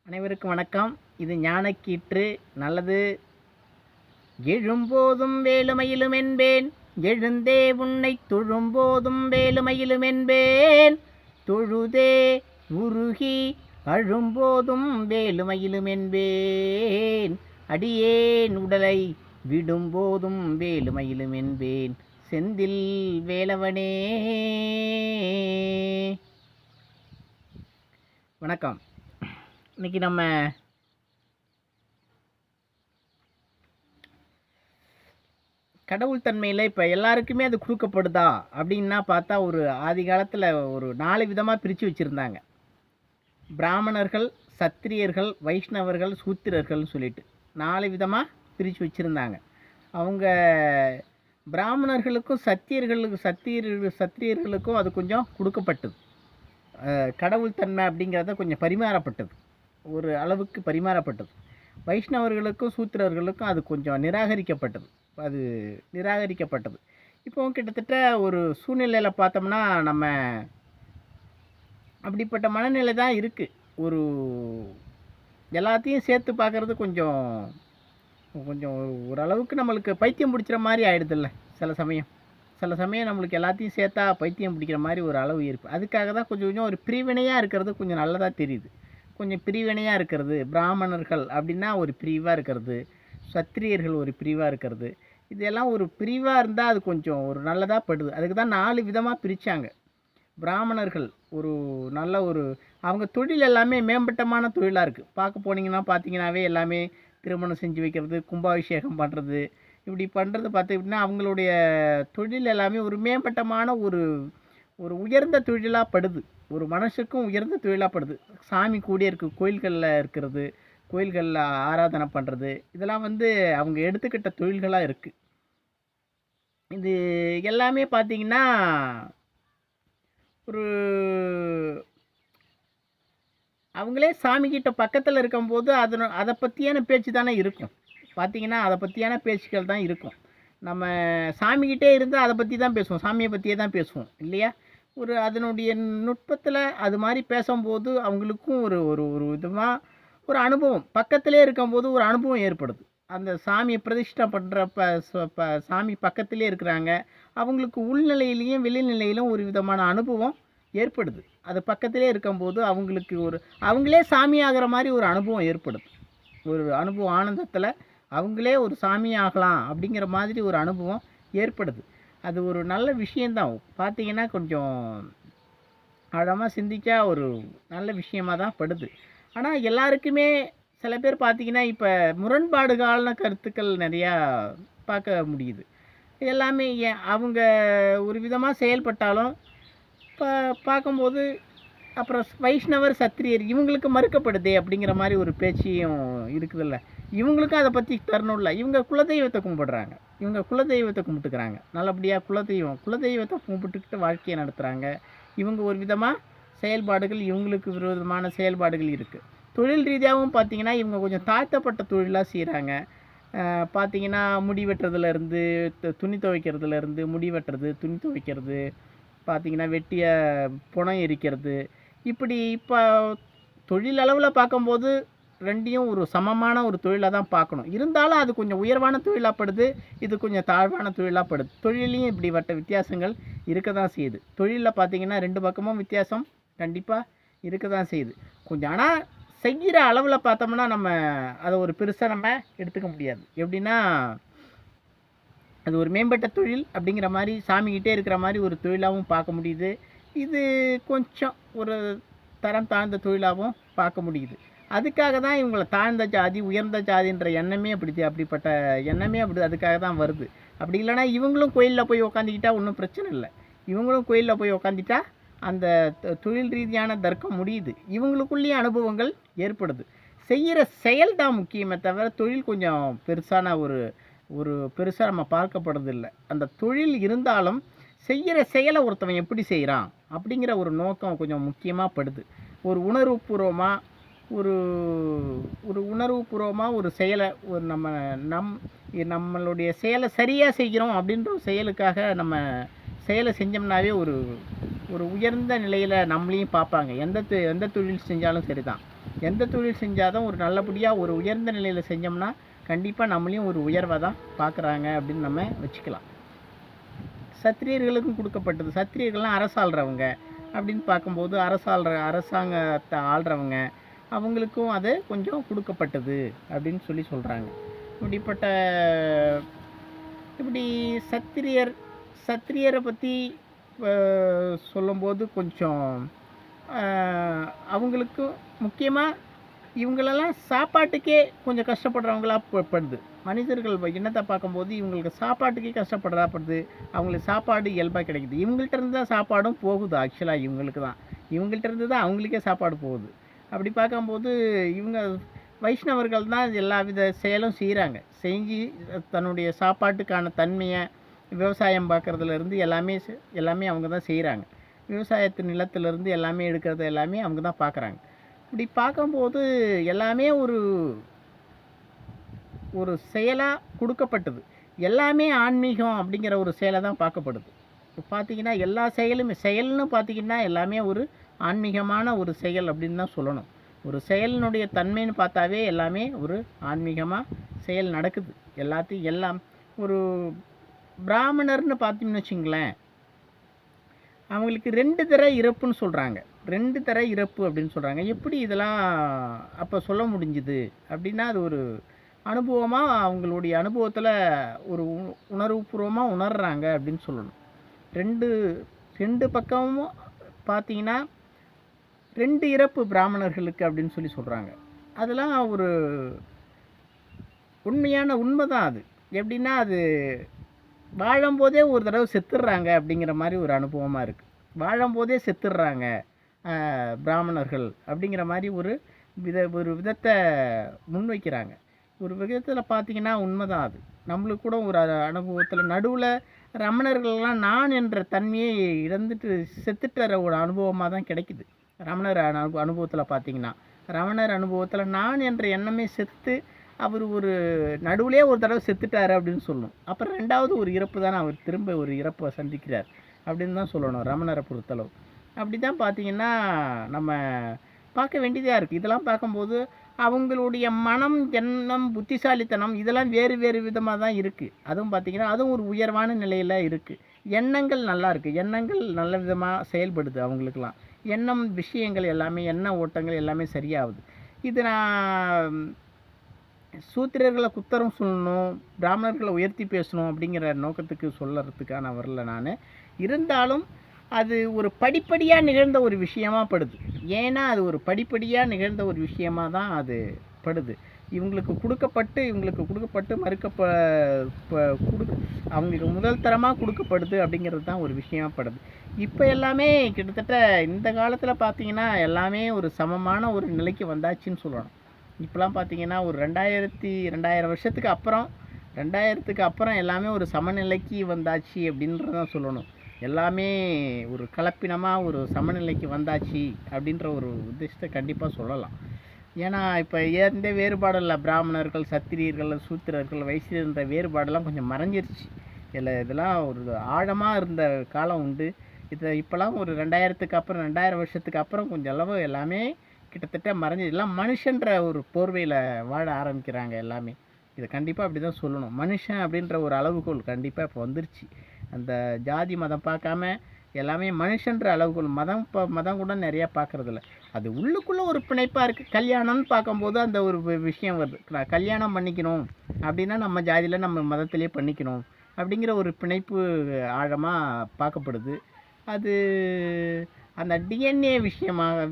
அனைவருக்கும் வணக்கம். இது ஞானக்கீற்று. நல்லது. எழும்போதும் வேலுமயிலும் என்பேன், எழுந்தே உன்னை தொழும்போதும் வேலுமயிலும் என்பேன், தொழுதே உருகி அழும்போதும் வேலுமயிலும் என்பேன், அடியேன் உடலை விடும்போதும் வேலுமயிலும் என்பேன், செந்தில் வேலவனே. வணக்கம். இன்னைக்கு நம்ம கடவுள் தன்மையில் இப்போ எல்லாருக்குமே அது கொடுக்கப்படுதா அப்படின்னா பார்த்தா, ஒரு ஆதி காலத்தில் ஒரு 4 விதமாக பிரித்து வச்சுருந்தாங்க. பிராமணர்கள், சத்திரியர்கள், வைஷ்ணவர்கள், சூத்திரர்கள்னு சொல்லிட்டு 4 விதமாக பிரித்து வச்சுருந்தாங்க. அவங்க பிராமணர்களுக்கும் சத்திரியர்களுக்கும் அது கொஞ்சம் கொடுக்கப்பட்டது. கடவுள் தன்மை அப்படிங்கிறத கொஞ்சம் பரிமாறப்பட்டது, ஒரு அளவுக்கு பரிமாறப்பட்டது. வைஷ்ணவர்களுக்கும் சூத்திரர்களுக்கும் அது கொஞ்சம் நிராகரிக்கப்பட்டது. இப்போ கிட்டத்தட்ட ஒரு சூழ்நிலையில் பார்த்தோம்னா நம்ம அப்படிப்பட்ட மனநிலை தான் இருக்குது. ஒரு எல்லாத்தையும் சேர்த்து பார்க்குறது கொஞ்சம் கொஞ்சம் ஓரளவுக்கு நம்மளுக்கு பைத்தியம் பிடிச்சிற மாதிரி ஆகிடுதில்ல. சில சமயம் நம்மளுக்கு எல்லாத்தையும் சேர்த்தா பைத்தியம் பிடிக்கிற மாதிரி ஒரு அளவு இருக்குது. அதுக்காக தான் கொஞ்சம் ஒரு பிரிவினையாக இருக்கிறது கொஞ்சம் நல்லதாக தெரியுது. கொஞ்சம் பிரிவினையாக இருக்கிறது, பிராமணர்கள் அப்படின்னா ஒரு பிரிவாக இருக்கிறது, சத்திரியர்கள் ஒரு பிரிவாக இருக்கிறது, இதெல்லாம் ஒரு பிரிவாக இருந்தால் அது கொஞ்சம் ஒரு நல்லதாக படுது. அதுக்கு தான் 4 விதமாக பிரித்தாங்க. பிராமணர்கள் ஒரு நல்ல ஒரு அவங்க தொழில் எல்லாமே மேம்பட்டமான தொழிலாக இருக்குது. பார்த்தீங்கன்னாவே எல்லாமே திருமணம் செஞ்சு வைக்கிறது, கும்பாபிஷேகம் பண்ணுறது, இப்படி பண்ணுறது பார்த்துக்கிட்டிங்கன்னா அவங்களுடைய தொழில் எல்லாமே ஒரு மேம்பட்டமான ஒரு ஒரு உயர்ந்த தொழிலாக படுது. ஒரு மனசுக்கும் உயர்ந்த தொழிலாக படுது. சாமி கூடிய கோயில்களில் இருக்கிறது, கோயில்களில் ஆராதனை பண்ணுறது, இதெல்லாம் அவங்க எடுத்துக்கிட்ட தொழில்களாக இருக்குது. இது எல்லாமே பார்த்திங்கன்னா ஒரு அவங்களே சாமிக்கிட்ட பக்கத்தில் இருக்கும்போது அதை பற்றியான பேச்சு தானே இருக்கும். பார்த்திங்கன்னா அதை பற்றியான பேச்சுக்கள் தான் இருக்கும். நம்ம சாமிக்கிட்டே இருந்தால் அதை பற்றி தான் பேசுவோம், சாமியை பற்றியே தான் பேசுவோம் இல்லையா? ஒரு அதனுடைய நுட்பத்தில் அது மாதிரி பேசும்போது அவங்களுக்கும் ஒரு ஒரு ஒரு விதமாக ஒரு அனுபவம், பக்கத்திலே இருக்கும்போது ஒரு அனுபவம் ஏற்படுது. அந்த சாமியை பிரதிஷ்டை பண்ணுறப்ப சாமி பக்கத்திலே இருக்கிறாங்க, அவங்களுக்கு உள்நிலையிலையும் வெளிநிலையிலும் ஒரு விதமான அனுபவம் ஏற்படுது. அது பக்கத்திலே இருக்கும்போது அவங்களுக்கு அவங்களே சாமி ஆகிற மாதிரி ஒரு அனுபவம் ஏற்படுது. ஒரு அனுபவம் ஆனந்தத்தில் அவங்களே ஒரு சாமி ஆகலாம் அப்படிங்கிற மாதிரி ஒரு அனுபவம் ஏற்படுது. அது ஒரு நல்ல விஷயந்தான். பார்த்திங்கன்னா கொஞ்சம் ஆழமாக சிந்திச்சா ஒரு நல்ல விஷயமாக தான் படுது. ஆனால் எல்லாருக்குமே சில பேர் பார்த்திங்கன்னா இப்போ முரண்பாடுகான கருத்துக்கள் நிறையா பார்க்க முடியுது. எல்லாமே அவங்க ஒரு விதமாக செயல்பட்டாலும் பார்க்கும்போது அப்புறம் வைஷ்ணவர், சத்திரியர் இவங்களுக்கு மறுக்கப்படுதே அப்படிங்கிற மாதிரி ஒரு பேச்சியும் இருக்குதுல்ல. இவங்களுக்கும் அதை பற்றி தரணும்ல. இவங்க குலதெய்வத்தை கும்பிடுறாங்க, இவங்க குலதெய்வத்தை கும்பிட்டுக்கிறாங்க, நல்லபடியாக குலதெய்வத்தை கும்பிட்டுக்கிட்டு வாழ்க்கையை நடத்துகிறாங்க. இவங்க ஒரு விதமாக செயல்பாடுகள், இவங்களுக்கு விரோதமான செயல்பாடுகள் இருக்குது. தொழில் ரீதியாகவும் பார்த்திங்கன்னா இவங்க கொஞ்சம் தாழ்த்தப்பட்ட தொழிலாக செய்கிறாங்க. பார்த்திங்கன்னா முடி வெட்டுறதுலேருந்து, துணி துவைக்கிறதுலேருந்து, முடி வெட்டுறது, துணி துவைக்கிறது, பார்த்திங்கன்னா வெட்டிய புனம் எரிக்கிறது, இப்படி இப்போ தொழில் அளவில் பார்க்கும்போது ரெண்டையும் ஒரு சமமான ஒரு தொழிலாக தான் பார்க்கணும். இருந்தாலும் அது கொஞ்சம் உயர்வான தொழிலாகப்படுது, இது கொஞ்சம் தாழ்வான தொழிலாகப்படுது. தொழிலையும் இப்படி வித்தியாசங்கள் இருக்க தான் செய்யுது. தொழிலில் பார்த்திங்கன்னா 2 பக்கமும் வித்தியாசம் கண்டிப்பாக இருக்க தான் செய்யுது கொஞ்சம். ஆனால் செய்கிற அளவில் பார்த்தோம்னா நம்ம அதை ஒரு பெருசாக நம்ம எடுத்துக்க முடியாது. எப்படின்னா அது ஒரு மேம்பட்ட தொழில் அப்படிங்கிற மாதிரி சாமிக்கிட்டே இருக்கிற மாதிரி ஒரு தொழிலாகவும் பார்க்க முடியுது. இது கொஞ்சம் ஒரு தரம் தாழ்ந்த தொழிலாகவும் பார்க்க முடியுது. அதுக்காக தான் இவங்களை தாழ்ந்த ஜாதி, உயர்ந்த ஜாதின்ற எண்ணமே அப்படிப்பட்ட எண்ணமே அதுக்காக தான் வருது. அப்படி இல்லைனா இவங்களும் கோயிலில் போய் உக்காந்துக்கிட்டா ஒன்றும் பிரச்சனை இல்லை. இவங்களும் கோயிலில் போய் உக்காந்துட்டா அந்த தொழில் ரீதியான தர்க்கம் முடியுது. இவங்களுக்குள்ளேயே அனுபவங்கள் ஏற்படுது. செய்கிற செயல் தான் முக்கியமே தவிர தொழில் கொஞ்சம் பெருசான ஒரு பெருசாக நம்ம பார்க்கப்படுறதில்லை. அந்த தொழில் இருந்தாலும் செய்கிற செயலை ஒருத்தவன் எப்படி செய்கிறான் அப்படிங்கிற ஒரு நோக்கம் கொஞ்சம் முக்கியமாக படுது. ஒரு உணர்வுபூர்வமாக ஒரு செயலை நம்மளுடைய செயலை சரியாக செய்கிறோம் அப்படின்ற ஒரு செயலுக்காக நம்ம செயலை செஞ்சோம்னாவே ஒரு உயர்ந்த நிலையில் நம்மளையும் பார்ப்பாங்க. எந்த தொழில் செஞ்சாலும் சரி தான். எந்த தொழில் செஞ்சாலும் ஒரு நல்லபடியாக ஒரு உயர்ந்த நிலையில் செஞ்சோம்னா கண்டிப்பாக நம்மளையும் ஒரு உயர்வை தான் பார்க்குறாங்க அப்படின்னு நம்ம வச்சுக்கலாம். சத்திரியர்களுக்கும் கொடுக்கப்பட்டது. சத்திரியர்கள்லாம் அரசாள்றவங்க அப்படின்னு பார்க்கும்போது அரசாங்கத்தை ஆள்றவங்க அவங்களுக்கும் அது கொஞ்சம் கொடுக்கப்பட்டது அப்படின்னு சொல்கிறாங்க. இப்படி சத்திரியரை பற்றி சொல்லும்போது கொஞ்சம் அவங்களுக்கு முக்கியமாக இவங்களெல்லாம் சாப்பாட்டுக்கே கொஞ்சம் கஷ்டப்படுறவங்களா படுது. மனிதர்கள் இனத்தை பார்க்கும்போது இவங்களுக்கு சாப்பாட்டுக்கே கஷ்டப்படுறதாப்படுது. அவங்களுக்கு சாப்பாடு இயல்பாக கிடைக்குது. இவங்கள்ட்ட இருந்து தான் சாப்பாடும் போகுது. ஆக்சுவலாக இவங்கள்ட்ட இருந்து தான் அவங்களுக்கே சாப்பாடு போகுது. அப்படி பார்க்கும்போது இவங்க வைஷ்ணவர்கள் தான் எல்லா வித செயலும் செய்கிறாங்க. செஞ்சு தன்னுடைய சாப்பாட்டுக்கான தன்மையை விவசாயம் பார்க்குறதுலேருந்து எல்லாமே அவங்க தான் செய்கிறாங்க. விவசாயத்து நிலத்திலேருந்து எல்லாமே எடுக்கிறது எல்லாமே அவங்க தான் பார்க்குறாங்க. இப்படி பார்க்கும்போது எல்லாமே ஒரு செயலாக கொடுக்கப்பட்டது. எல்லாமே ஆன்மீகம் அப்படிங்கிற ஒரு செயலை தான் பார்க்கப்படுது. இப்போ பார்த்தீங்கன்னா எல்லா செயல்னு பார்த்தீங்கன்னா எல்லாமே ஒரு ஆன்மீகமான ஒரு செயல் அப்படின்னு தான் சொல்லணும். ஒரு செயலினுடைய தன்மைன்னு பார்த்தாவே எல்லாமே ஒரு ஆன்மீகமாக செயல் நடக்குது. எல்லாம் ஒரு பிராமணர்னு பார்த்தீங்கன்னு வச்சுங்களேன், அவங்களுக்கு 2 தர இறப்புன்னு சொல்கிறாங்க. 2 தர இறப்பு அப்படின்னு சொல்கிறாங்க. எப்படி இதெல்லாம் அப்போ சொல்ல முடிஞ்சுது அப்படின்னா, அது ஒரு அனுபவமாக அவங்களுடைய அனுபவத்தில் ஒரு உணர்வுபூர்வமாக உணர்கிறாங்க அப்படின்னு சொல்லணும். ரெண்டு பக்கமும் பார்த்தீங்கன்னா 2 இறப்பு பிராமணர்களுக்கு அப்படின்னு சொல்கிறாங்க. அதெல்லாம் ஒரு உண்மைதான். அது எப்படின்னா, அது வாழும்போதே ஒரு தடவை செத்துடுறாங்க அப்படிங்கிற மாதிரி ஒரு அனுபவமாக இருக்குது. வாழும்போதே செத்துடுறாங்க பிராமணர்கள் அப்படிங்கிற மாதிரி ஒரு விதத்தை முன்வைக்கிறாங்க. ஒரு விதத்தில் பார்த்தீங்கன்னா உண்மைதான் அது. நம்மளுக்கு கூட ஒரு அனுபவத்தில் நடுவில் ரமணர்கள்லாம் நான் என்ற தன்மையை இழந்துட்டு செத்துட்டுற ஒரு அனுபவமாக தான் கிடைக்குது. ரமணர் அனுபவத்தில் பார்த்தீங்கன்னா, ரமணர் அனுபவத்தில் நான் என்ற எண்ணமே செத்து அவர் ஒரு நடுவுலே ஒரு தடவை செத்துட்டார் அப்படின்னு சொல்லணும். அப்புறம் 2வது ஒரு இறப்பு தானே, அவர் திரும்ப ஒரு இறப்பை சந்திக்கிறார் அப்படின்னு தான் சொல்லணும் ரமணரை பொறுத்தளவு. அப்படி தான் பார்த்தீங்கன்னா நம்ம பார்க்க வேண்டியதாக இருக்குது. இதெல்லாம் பார்க்கும்போது அவங்களுடைய மனம், எண்ணம், புத்திசாலித்தனம் இதெல்லாம் வேறு விதமாக தான் இருக்குது. அதுவும் பார்த்திங்கன்னா அதுவும் ஒரு உயர்வான நிலையில் இருக்குது. எண்ணங்கள் நல்லா இருக்குது. எண்ணங்கள் நல்ல விதமாக செயல்படுது அவங்களுக்கெல்லாம். எண்ணம் விஷயங்கள் எல்லாமே எண்ண ஓட்டங்கள் எல்லாமே சரியாகுது. இது நான் சூத்திரர்களை குத்தரம் சொல்லணும், பிராமணர்களை உயர்த்தி பேசணும் அப்படிங்கிற நோக்கத்துக்கு சொல்லறதுக்கான வரல நான். இருந்தாலும் அது ஒரு படிப்படியாக நிகழ்ந்த ஒரு விஷயமாக படுது. ஏன்னா அது ஒரு படிப்படியாக நிகழ்ந்த ஒரு விஷயமாக தான் அது படுது. இவங்களுக்கு கொடுக்கப்பட்டு அவங்களுக்கு முதல் தரமாக கொடுக்கப்படுது அப்படிங்கிறது தான் ஒரு விஷயமாகப்படுது. இப்போ எல்லாமே கிட்டத்தட்ட இந்த காலத்தில் பார்த்திங்கன்னா எல்லாமே ஒரு சமமான ஒரு நிலைக்கு வந்தாச்சுன்னு சொல்லணும். இப்போலாம் பார்த்திங்கன்னா ஒரு 2000 வருஷத்துக்கு அப்புறம் எல்லாமே ஒரு சமநிலைக்கு வந்தாச்சு அப்படின்றதான் சொல்லணும். எல்லாமே ஒரு கலப்பினமாக ஒரு சமநிலைக்கு வந்தாச்சு அப்படின்ற ஒரு உத்தேசத்தை கண்டிப்பாக சொல்லலாம். ஏன்னா இப்போ எந்த வேறுபாடும் இல்லை. பிராமணர்கள், சத்திரியர்கள், சூத்திரர்கள், வைசியர்ன்ற வேறுபாடெல்லாம் கொஞ்சம் மறைஞ்சிருச்சு. இதெல்லாம் ஒரு ஆழமாக இருந்த காலம் உண்டு. இப்போலாம் ஒரு 2000 வருஷத்துக்கு அப்புறம் கொஞ்சம் அளவு எல்லாமே கிட்டத்தட்ட மறைஞ்சி எல்லாம் மனுஷன்ற ஒரு போர்வையில் வாழ ஆரம்பிக்கிறாங்க எல்லாமே. இதை கண்டிப்பாக அப்படி தான் சொல்லணும். மனுஷன் அப்படின்ற ஒரு அளவுகோல் கண்டிப்பாக இப்போ வந்துருச்சு. அந்த ஜாதி மதம் பார்க்காம எல்லாமே மனுஷன்ற அளவுகோல். மதம் கூட நிறையா பார்க்குறதில்ல. அது உள்ளுக்குள்ளே ஒரு பிணைப்பாக இருக்குது. கல்யாணம்னு பார்க்கும்போது அந்த ஒரு விஷயம் வருது. நான் கல்யாணம் பண்ணிக்கணும் அப்படின்னா நம்ம ஜாதியில் நம்ம மதத்திலே பண்ணிக்கணும் அப்படிங்கிற ஒரு பிணைப்பு ஆழமாக பார்க்கப்படுது. அது அந்த டிஎன்ஏ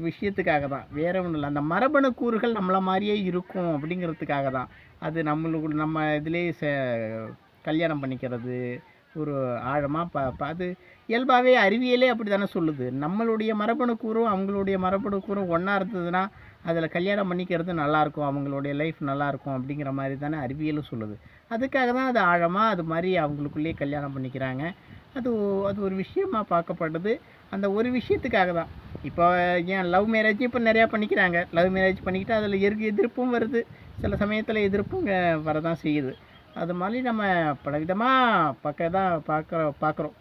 விஷயத்துக்காக தான், வேறு ஒன்றும் இல்லை. அந்த மரபணு கூறுகள் நம்மளை மாதிரியே இருக்கும் அப்படிங்கிறதுக்காக தான் அது நம்ம இதிலே கல்யாணம் பண்ணிக்கிறது ஒரு ஆழமாக அது இயல்பாகவே அறிவியலே அப்படி தானே சொல்லுது. நம்மளுடைய மரபணு கூறும் அவங்களுடைய மரபணு கூறும் ஒன்றா இருந்ததுன்னா அதில் கல்யாணம் பண்ணிக்கிறது நல்லாயிருக்கும், அவங்களுடைய லைஃப் நல்லாயிருக்கும் அப்படிங்கிற மாதிரி தானே அறிவியலும் சொல்லுது. அதுக்காக தான் அது ஆழமாக அது மாதிரி அவங்களுக்குள்ளேயே கல்யாணம் பண்ணிக்கிறாங்க. அது ஒரு விஷயமாக பார்க்கப்படுது. அந்த ஒரு விஷயத்துக்காக தான். இப்போ ஏன் லவ் மேரேஜ் இப்போ நிறையா பண்ணிக்கிறாங்க. லவ் மேரேஜ் பண்ணிக்கிட்டு அதில் எதிர்ப்பும் வருது, சில சமயத்தில் எதிர்ப்பும் வரதான் செய்யுது. அது மாதிரி நம்ம பலவிதமாக பார்க்குறோம்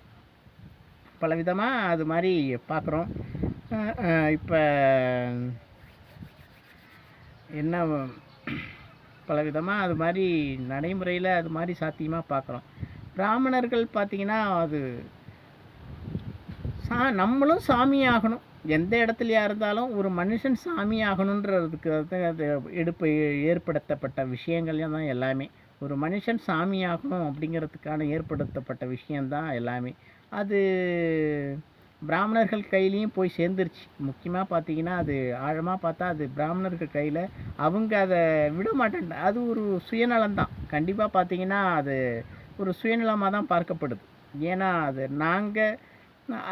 பலவிதமாக அது மாதிரி பார்க்குறோம். இப்போ என்ன பலவிதமாக அது மாதிரி நடைமுறையில் அது மாதிரி சாத்தியமாக பார்க்குறோம். பிராமணர்கள் பார்த்திங்கன்னா அது நம்மளும் சாமி ஆகணும். எந்த இடத்துலையா இருந்தாலும் ஒரு மனுஷன் சாமி ஆகணுன்றதுக்கு அது ஏற்படுத்தப்பட்ட விஷயங்கள் தான் எல்லாமே. ஒரு மனுஷன் சாமி ஆகணும் அப்படிங்கிறதுக்கான ஏற்படுத்தப்பட்ட விஷயந்தான் எல்லாமே. அது பிராமணர்கள் கையிலையும் போய் சேர்ந்துருச்சு. முக்கியமாக பார்த்தீங்கன்னா அது ஆழமாக பார்த்தா அது பிராமணர்கள் கையில் அவங்க அதை விட மாட்டேன். அது ஒரு சுயநலம்தான். கண்டிப்பாக பார்த்தீங்கன்னா அது ஒரு சுயநலமாக தான் பார்க்கப்படுது. ஏன்னா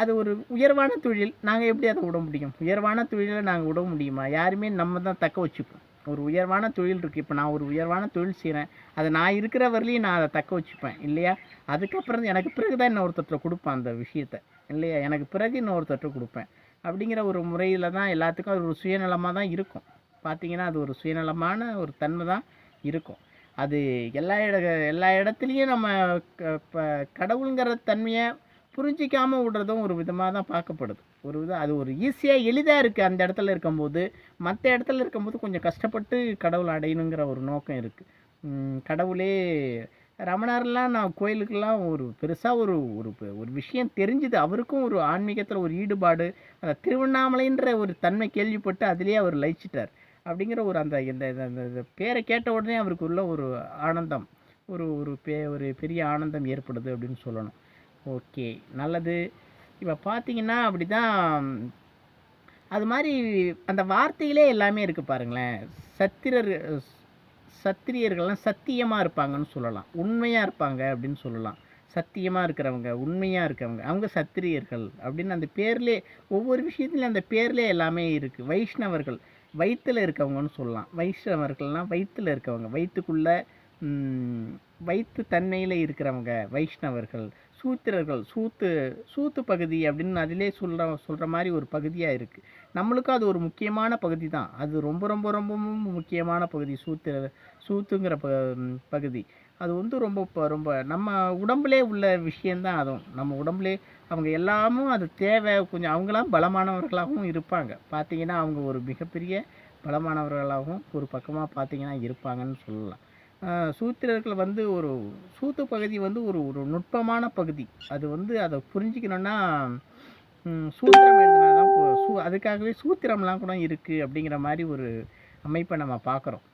அது ஒரு உயர்வான தொழில். நாங்கள் எப்படி அதை விட முடியும்? உயர்வான தொழிலை நாங்கள் விட முடியுமா? யாருமே நம்ம தான் தக்க வச்சுப்போம். ஒரு உயர்வான தொழில் இருக்குது. இப்போ நான் ஒரு உயர்வான தொழில் செய்கிறேன். அதை நான் இருக்கிற வரலையும் நான் அதை தக்க வச்சுப்பேன் இல்லையா? அதுக்கப்புறம் எனக்கு பிறகு தான் இன்னொருத்தர்கிட்ட கொடுப்பேன் அந்த விஷயத்தை இல்லையா? எனக்கு பிறகு இன்னொருத்தர்கிட்ட கொடுப்பேன். அப்படிங்கிற ஒரு முறையில் தான் எல்லாத்துக்கும் அது ஒரு சுயநலமாக தான் இருக்கும். பார்த்திங்கன்னா அது ஒரு சுயநலமான ஒரு தன்மை தான் இருக்கும். அது எல்லா இடத்துலையும் நம்ம கடவுளுங்கிற தன்மையை புரிஞ்சிக்காமல் விடுறதும் ஒரு விதமாக தான் பார்க்கப்படுது. அது ஒரு ஈஸியாக எளிதாக இருக்குது அந்த இடத்துல இருக்கும்போது. மற்ற இடத்துல இருக்கும்போது கொஞ்சம் கஷ்டப்பட்டு கடவுளை அடையணுங்கிற ஒரு நோக்கம் இருக்குது. கடவுளே ரமணர்லாம் நான் கோயிலுக்கெல்லாம் ஒரு பெருசாக ஒரு ஒரு விஷயம் தெரிஞ்சுது. அவருக்கும் ஒரு ஆன்மீகத்தில் ஒரு ஈடுபாடு. அந்த திருவண்ணாமலைன்ற ஒரு தன்மை கேள்விப்பட்டு அதிலே அவர் லயிச்சிட்டார். அப்படிங்கிற ஒரு அந்த இந்த பேரை கேட்ட உடனே அவருக்கு உள்ள ஒரு ஆனந்தம், ஒரு பெரிய ஆனந்தம் ஏற்படுது அப்படின்னு சொல்லணும். ஓகே, நல்லது. இப்போ பார்த்தீங்கன்னா அப்படி தான் அது மாதிரி அந்த வார்த்தையிலே எல்லாமே இருக்குது பாருங்களேன். சத்திரியர்கள்லாம் சத்தியமாக இருப்பாங்கன்னு சொல்லலாம். உண்மையாக இருப்பாங்க அப்படின்னு சொல்லலாம். சத்தியமாக இருக்கிறவங்க, உண்மையாக இருக்கிறவங்க, அவங்க சத்திரியர்கள் அப்படின்னு அந்த பேர்லே ஒவ்வொரு விஷயத்துலையும் அந்த பேர்லே எல்லாமே இருக்குது. வைஷ்ணவர்கள் வயிற்றில் இருக்கவங்கன்னு சொல்லலாம். வைஷ்ணவர்கள்னால் வயிற்றில் இருக்கவங்க, வயிற்றுக்குள்ளே வயிற்று தன்மையில் இருக்கிறவங்க வைஷ்ணவர்கள். சூத்திரர்கள் சூத்து பகுதி அப்படின்னு அதிலே சொல்கிற மாதிரி ஒரு பகுதியாக இருக்குது. நம்மளுக்கும் அது ஒரு முக்கியமான பகுதி தான். அது ரொம்ப ரொம்ப ரொம்பவும் முக்கியமான பகுதி. சூத்துங்கிற பகுதி அது வந்து ரொம்ப நம்ம உடம்புலே உள்ள விஷயந்தான். அதுவும் நம்ம உடம்புலே அவங்க எல்லாமும் அது தேவை. கொஞ்சம் அவங்களாம் பலமானவர்களாகவும் இருப்பாங்க. பார்த்திங்கன்னா அவங்க ஒரு மிகப்பெரிய பலமானவர்களாகவும் ஒரு பக்கமாக பார்த்திங்கன்னா இருப்பாங்கன்னு சொல்லலாம். சூத்திரர்கள் வந்து ஒரு சூத்து பகுதி வந்து ஒரு நுட்பமான பகுதி. அது வந்து அதை புரிஞ்சிக்கணுன்னா சூத்திரம் எழுதினா தான் அதுக்காகவே சூத்திரம்லாம் கூட இருக்குது அப்படிங்கிற மாதிரி ஒரு அமைப்பை நம்ம பார்க்குறோம்.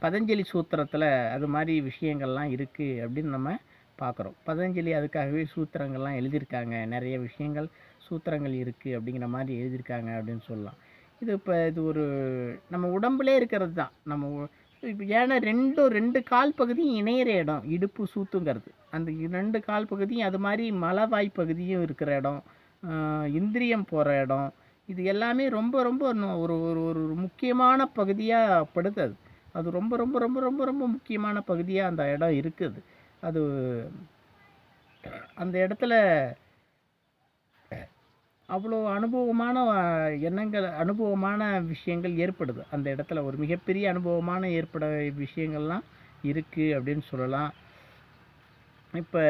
பதஞ்சலி சூத்திரத்தில் அது மாதிரி விஷயங்கள்லாம் இருக்குது அப்படின்னு நம்ம பார்க்குறோம். பதஞ்சலி அதுக்காகவே சூத்திரங்கள்லாம் எழுதியிருக்காங்க. நிறைய விஷயங்கள் சூத்திரங்கள் இருக்குது அப்படிங்கிற மாதிரி எழுதியிருக்காங்க அப்படின்னு சொல்லலாம். இது ஒரு நம்ம உடம்புலே இருக்கிறது தான். நம்ம இப்போ ஏன்னா ரெண்டு கால் பகுதியும் இணையிற இடம் இடுப்பு சூத்துங்கிறது. அந்த 2 கால் பகுதியும் அது மாதிரி மலைவாய் பகுதியும் இருக்கிற இடம், இந்திரியம் போகிற இடம், இது எல்லாமே ரொம்ப ரொம்ப ஒரு ஒரு முக்கியமான பகுதியாக படுது. அது ரொம்ப ரொம்ப ரொம்ப ரொம்ப ரொம்ப முக்கியமான பகுதியாக அந்த இடம் இருக்குது. அது அந்த இடத்துல அவ்வளோ அனுபவமான எண்ணங்கள், அனுபவமான விஷயங்கள் ஏற்படுது. அந்த இடத்துல ஒரு மிகப்பெரிய அனுபவமான விஷயங்கள்லாம் இருக்குது அப்படின்னு சொல்லலாம். இப்போ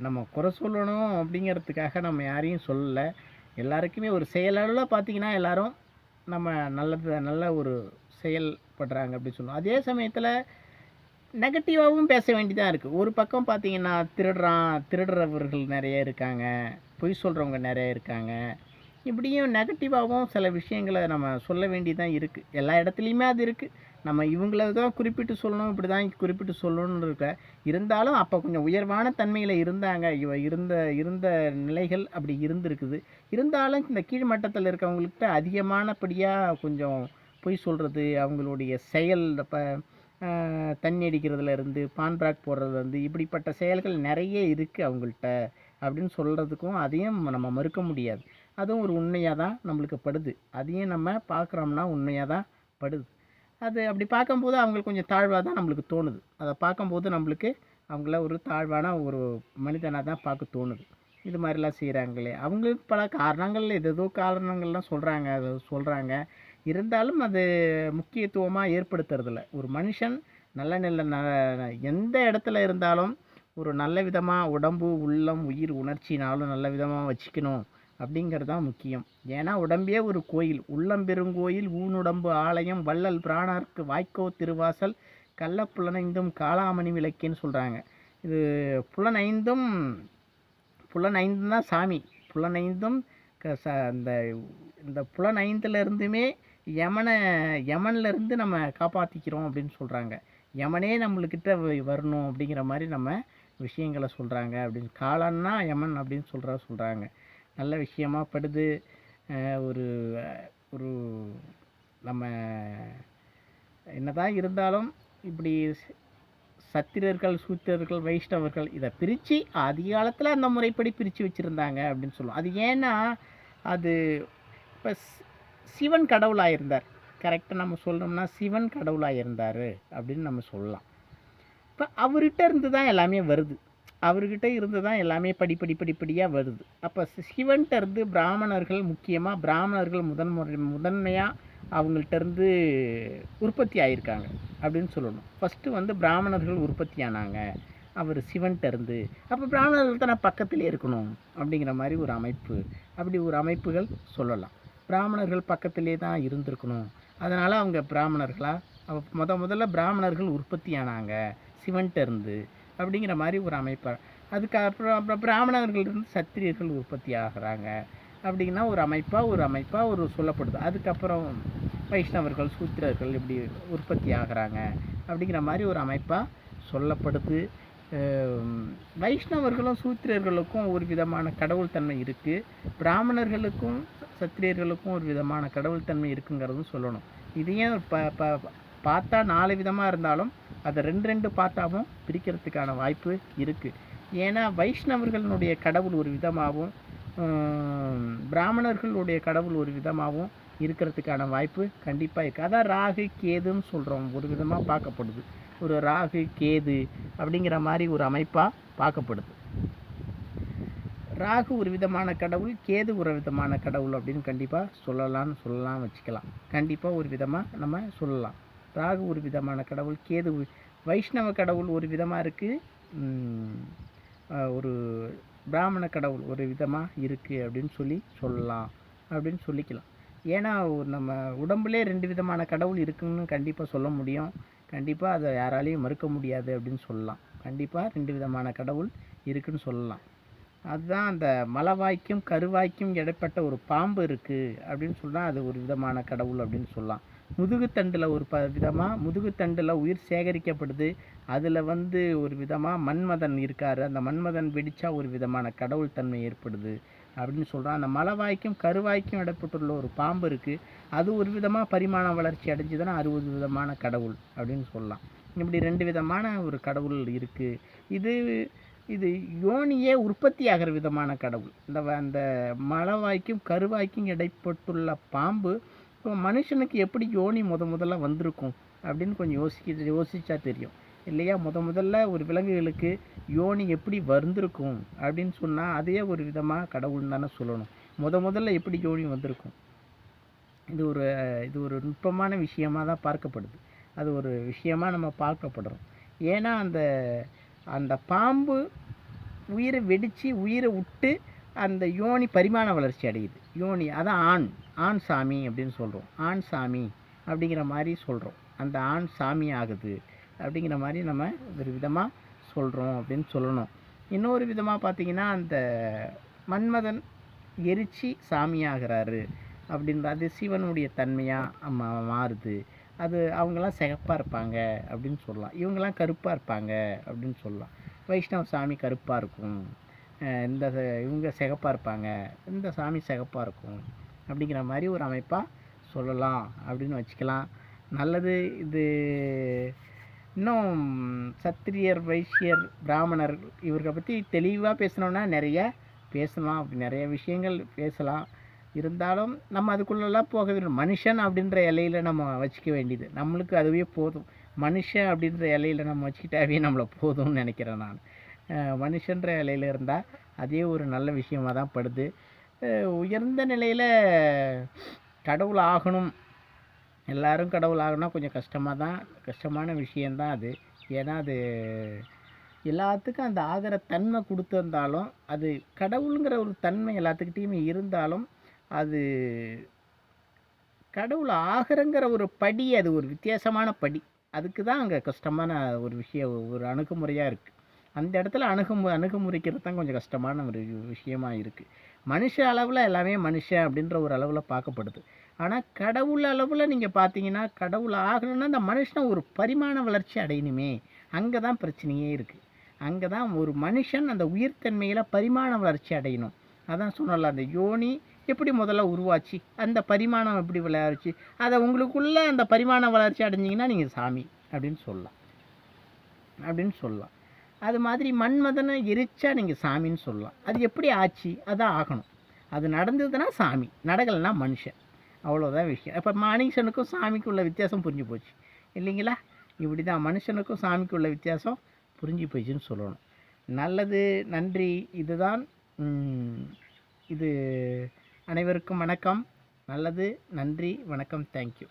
நம்ம குறை சொல்லணும் அப்படிங்கிறதுக்காக நம்ம யாரையும் சொல்லலை. எல்லாருக்குமே ஒரு செயலளவில் பார்த்திங்கன்னா எல்லோரும் நம்ம நல்ல ஒரு செயல்படுறாங்க அப்படின்னு சொல்லணும். அதே சமயத்தில் நெகட்டிவாகவும் பேச வேண்டியதாக இருக்குது. ஒரு பக்கம் பார்த்திங்கன்னா திருடுறவர்கள் நிறைய இருக்காங்க, பொய் சொல்கிறவங்க நிறைய இருக்காங்க. இப்படியும் நெகட்டிவாகவும் சில விஷயங்களை நம்ம சொல்ல வேண்டியதான் இருக்குது. எல்லா இடத்துலையுமே அது இருக்குது. நம்ம இவங்கள தான் குறிப்பிட்டு சொல்லணும், இப்படி தான் குறிப்பிட்டு சொல்லணும்னு இருக்க. இருந்தாலும் அப்போ கொஞ்சம் உயர்வான தன்மையில் இருந்தாங்க. இருந்த நிலைகள் அப்படி இருந்திருக்குது. இருந்தாலும் இந்த கீழ்மட்டத்தில் இருக்கவங்கள்கிட்ட அதிகமானபடியாக கொஞ்சம் பொய் சொல்கிறது, அவங்களுடைய செயல் தண்ணி அடிக்கிறதுலேருந்து பான் பிராக் போடுறதுலேருந்து இப்படிப்பட்ட செயல்கள் நிறைய இருக்குது அவங்கள்ட்ட அப்படின்னு சொல்கிறதுக்கும் அதையும் நம்ம மறுக்க முடியாது. அதுவும் ஒரு உண்மையாக தான் நம்மளுக்கு படுது. அதையும் நம்ம பார்க்குறோம்னா உண்மையாக தான் படுது. அது அப்படி பார்க்கும்போது அவங்களுக்கு கொஞ்சம் தாழ்வாக தான் நம்மளுக்கு தோணுது. அதை பார்க்கும்போது நம்மளுக்கு அவங்கள ஒரு தாழ்வான ஒரு மனிதனாக தான் பார்க்க தோணுது. இது மாதிரிலாம் செய்கிறாங்களே, அவங்களுக்கு பல காரணங்கள் ஏதேதோ காரணங்கள்லாம் சொல்கிறாங்க. இருந்தாலும் அது முக்கியத்துவமாக ஏற்படுத்துறதில்ல. ஒரு மனுஷன் எந்த இடத்துல இருந்தாலும் ஒரு நல்ல விதமாக உடம்பு, உள்ளம், உயிர், உணர்ச்சினாலும் நல்ல விதமாக வச்சுக்கணும் அப்படிங்கிறது தான் முக்கியம். ஏன்னா உடம்பே ஒரு கோயில், உள்ளம் பெருங்கோயில் ஊனுடம்பு ஆலயம் வள்ளல் பிரானார்க்கு வாய்க்கோ திருவாசல் கள்ள புலனைந்தும் காளாமணி விளக்கின்னு சொல்கிறாங்க. இது புலனைந்தும் புலனைந்தும் தான் சாமி. புலனைந்தும் இந்த இந்த புலனைந்துலேருந்துமே யமன்லேருந்து நம்ம காப்பாற்றிக்கிறோம் அப்படின்னு சொல்கிறாங்க. யமனே நம்மளுக்கிட்ட வரணும் அப்படிங்கிற மாதிரி நம்ம விஷயங்களை சொல்கிறாங்க அப்படின்னு. காலன்னா யமன் அப்படின்னு சொல்கிறாங்க. நல்ல விஷயமா படுது. ஒரு ஒரு நம்ம என்னதான் இருந்தாலும் இப்படி சத்திரர்கள் சூத்திரர்கள் வைஷ்ணவர்கள் இதை பிரித்து அதிகாலத்தில் அந்த முறைப்படி பிரித்து வச்சுருந்தாங்க அப்படின்னு சொல்லுவோம். அது ஏன்னா அது இப்போ சிவன் கடவுளாக இருந்தார். கரெக்டாக நம்ம சொல்லணும்னா சிவன் கடவுளாக இருந்தார் அப்படின்னு நம்ம சொல்லலாம். இப்போ அவர்கிட்ட இருந்து தான் எல்லாமே வருது. அவர்கிட்ட இருந்து தான் எல்லாமே படிப்படியாக வருது. அப்போ சிவன்கிட்ட இருந்து பிராமணர்கள் முக்கியமாக பிராமணர்கள் முதன்மையாக அவங்கள்ட்ட இருந்து உற்பத்தி ஆகியிருக்காங்க அப்படின்னு சொல்லணும். ஃபஸ்ட்டு பிராமணர்கள் உற்பத்தி ஆனாங்க அவர் சிவன்கிட்ட இருந்து. அப்போ பிராமணர்கள் தான் பக்கத்திலே இருக்கணும் அப்படிங்கிற மாதிரி ஒரு அமைப்பு, அப்படி ஒரு அமைப்புகள் சொல்லலாம். பிராமணர்கள் பக்கத்திலே தான் இருந்திருக்கணும், அதனால் அவங்க பிராமணர்களாக முதல்ல பிராமணர்கள் உற்பத்தி ஆனாங்க சிவன்கிட்ட இருந்து அப்படிங்கிற மாதிரி ஒரு அமைப்பு. அப்புறம் பிராமணர்கள்லேருந்து சத்திரியர்கள் உற்பத்தி ஆகிறாங்க அப்படின்னா ஒரு அமைப்பாக ஒரு சொல்லப்படுது. அதுக்கப்புறம் வைஷ்ணவர்கள் சூத்திரர்கள் இப்படி உற்பத்தி ஆகிறாங்க அப்படிங்கிற மாதிரி ஒரு அமைப்பாக சொல்லப்படுது. வைஷ்ணவர்களும் சூத்திரர்களுக்கும் ஒரு விதமான கடவுள் தன்மை இருக்குது, பிராமணர்களுக்கும் சத்திரியர்களுக்கும் ஒரு விதமான கடவுள் தன்மை இருக்குங்கிறதும் சொல்லணும். இதையும் பார்த்தா 4 விதமாக இருந்தாலும் அதை 2 பார்ட்டாவும் பிரிக்கிறதுக்கான வாய்ப்பு இருக்குது. ஏன்னா வைஷ்ணவர்களுடைய கடவுள் ஒரு விதமாகவும் பிராமணர்களுடைய கடவுள் ஒரு விதமாகவும் இருக்கிறதுக்கான வாய்ப்பு கண்டிப்பாக இருக்குது. அதான் ராகு கேதுன்னு சொல்கிறோம், ஒரு விதமாக பார்க்கப்படுது. ஒரு ராகு கேது அப்படிங்கிற மாதிரி ஒரு அமைப்பாக பார்க்கப்படுது. ராகு ஒரு விதமான கடவுள், கேது ஒரு விதமான கடவுள் அப்படின்னு கண்டிப்பாக சொல்லலாம் வச்சுக்கலாம். கண்டிப்பாக ஒரு விதமாக நம்ம சொல்லலாம். ராகு ஒரு விதமான கடவுள், கேது வைஷ்ணவ கடவுள் ஒரு விதமாக இருக்குது, ஒரு பிராமண கடவுள் ஒரு விதமாக இருக்குது அப்படின்னு சொல்லலாம் அப்படின்னு சொல்லிக்கலாம். ஏன்னா நம்ம உடம்புலே 2 விதமான கடவுள் இருக்குன்னு கண்டிப்பாக சொல்ல முடியும். கண்டிப்பாக அதை யாராலையும் மறுக்க முடியாது அப்படின்னு சொல்லலாம். கண்டிப்பாக 2 விதமான கடவுள் இருக்குன்னு சொல்லலாம். அதுதான் அந்த மலவாய்க்கும் கருவாய்க்கும் இடைப்பட்ட ஒரு பாம்பு இருக்குது அப்படின்னு சொன்னால் அது ஒரு விதமான கடவுள் அப்படின்னு சொல்லலாம். முதுகுத்தண்டில் ஒரு விதமாக முதுகுத்தண்டில் உயிர் சேகரிக்கப்படுது, அதில் ஒரு விதமாக மன்மதன் இருக்கார், அந்த மன்மதன் வெடித்தா ஒரு விதமான கடவுள் தன்மை ஏற்படுது அப்படின்னு சொல்கிறான். அந்த மலவாய்க்கும் கருவாய்க்கும் இடைப்பட்டுள்ள ஒரு பாம்பு இருக்குது, அது ஒரு விதமாக பரிமாண வளர்ச்சி அடைஞ்சுதுன்னா அது ஒரு விதமான கடவுள் அப்படின்னு சொல்லலாம். இப்படி 2 விதமான ஒரு கடவுள் இருக்குது. இது யோனியே உற்பத்தி ஆகிற விதமான கடவுள். அந்த மலவாய்க்கும் கருவாய்க்கும் இடைப்பட்டுள்ள பாம்பு இப்போ மனுஷனுக்கு எப்படி யோனி முதல்ல வந்திருக்கும் அப்படின்னு கொஞ்சம் யோசிச்சா தெரியும் இல்லையா? முதல்ல ஒரு விலங்குகளுக்கு யோனி எப்படி வந்திருக்கும் அப்படின்னு சொன்னால் அதையே ஒரு விதமாக கடவுள்னு தானே சொல்லணும். முதல்ல எப்படி யோனி வந்திருக்கும்? இது ஒரு நுட்பமான விஷயமாக தான் பார்க்கப்படுது. அது ஒரு விஷயமாக நம்ம பார்க்கப்படுறோம். ஏன்னா அந்த பாம்பு உயிரை வெடித்து உயிரை விட்டு அந்த யோனி பரிமாண வளர்ச்சி அடையுது. யோனி அதான் ஆண் சாமி அப்படின்னு சொல்கிறோம். ஆண் சாமி அப்படிங்கிற மாதிரி சொல்கிறோம். அந்த ஆண் சாமி ஆகுது அப்படிங்கிற மாதிரி நம்ம ஒரு விதமாக சொல்கிறோம் அப்படின்னு சொல்லணும். இன்னொரு விதமாக பார்த்திங்கன்னா அந்த மன்மதன் எரிச்சி சாமியாகிறாரு அப்படின்ற அது சிவனுடைய தன்மையாக மாறுது. அது அவங்களாம் சிகப்பாக இருப்பாங்க அப்படின்னு சொல்லலாம், இவங்கெல்லாம் கருப்பாக இருப்பாங்க அப்படின்னு சொல்லலாம். வைஷ்ணவ சாமி கருப்பாக இருக்கும், இவங்க சிகப்பாக இருப்பாங்க, இந்த சாமி சிகப்பாக இருக்கும் அப்படிங்கிற மாதிரி ஒரு அமைப்பாக சொல்லலாம் அப்படின்னு வச்சுக்கலாம். நல்லது. இது இன்னும் சத்திரியர் வைசியர் பிராமணர் இவர்களை பற்றி தெளிவாக பேசணுன்னா நிறைய பேசலாம், அப்படி நிறைய விஷயங்கள் பேசலாம். இருந்தாலும் நம்ம அதுக்குள்ளெல்லாம் போக வேணும். மனுஷன் அப்படின்ற இலையில் நம்ம வச்சுக்க வேண்டியது நம்மளுக்கு அதுவே போதும். மனுஷன் அப்படின்ற இலையில் நம்ம வச்சுக்கிட்டாவே நம்மளை போதும்னு நினைக்கிறேன் நான். மனுஷன்ற இலையில் இருந்தால் அதே ஒரு நல்ல விஷயமாக தான் படுது. உயர்ந்த நிலையில் கடவுள் ஆகணும், எல்லோரும் கடவுள் ஆகணும்னா கொஞ்சம் கஷ்டமான விஷயந்தான் அது. ஏன்னா அது எல்லாத்துக்கும் அந்த ஆகிற தன்மை கொடுத்துருந்தாலும், அது கடவுளுங்கிற ஒரு தன்மை எல்லாத்துக்கிட்டேயுமே இருந்தாலும், அது கடவுள் ஆகிறங்கிற ஒரு படி, அது ஒரு வித்தியாசமான படி. அதுக்கு தான் அங்கே கஷ்டமான ஒரு விஷயம், ஒரு அணுகுமுறையாக இருக்குது. அந்த இடத்துல அணுகுமுறைக்கிறது தான் கொஞ்சம் கஷ்டமான ஒரு விஷயமா இருக்குது. மனுஷ அளவில் எல்லாமே மனுஷன் அப்படின்ற ஒரு அளவில் பார்க்கப்படுது. ஆனால் கடவுள் அளவில் நீங்கள் பார்த்தீங்கன்னா, கடவுள் ஆகணும்னா அந்த மனுஷனை ஒரு பரிமாண வளர்ச்சி அடையணுமே, அங்கே தான் பிரச்சனையே இருக்குது. அங்கே தான் ஒரு மனுஷன் அந்த உயிர்த்தன்மையில் பரிமாண வளர்ச்சி அடையணும். அதான் சொன்னல, அந்த யோனி எப்படி முதல்ல உருவாச்சு, அந்த பரிமாணம் எப்படி வளர்ச்சி, அதை உங்களுக்குள்ளே அந்த பரிமாண வளர்ச்சி அடைஞ்சிங்கன்னா நீங்கள் சாமி அப்படின்னு சொல்லலாம். அது மாதிரி மன்மதனை எரிச்சா நீங்கள் சாமின்னு சொல்லலாம். அது எப்படி ஆச்சு, அதான் ஆகணும். அது நடந்ததுன்னா சாமி, நடக்கலைன்னா மனுஷன். அவ்வளோதான் விஷயம். இப்போ மனுஷனுக்கும் சாமிக்கும் உள்ள வித்தியாசம் புரிஞ்சு போச்சு இல்லைங்களா? இப்படி தான் மனுஷனுக்கும் சாமிக்கும் உள்ள வித்தியாசம் புரிஞ்சு போச்சுன்னு சொல்லணும். நல்லது, நன்றி. இதுதான் இது. அனைவருக்கும் வணக்கம். நல்லது, நன்றி, வணக்கம், தேங்க்யூ.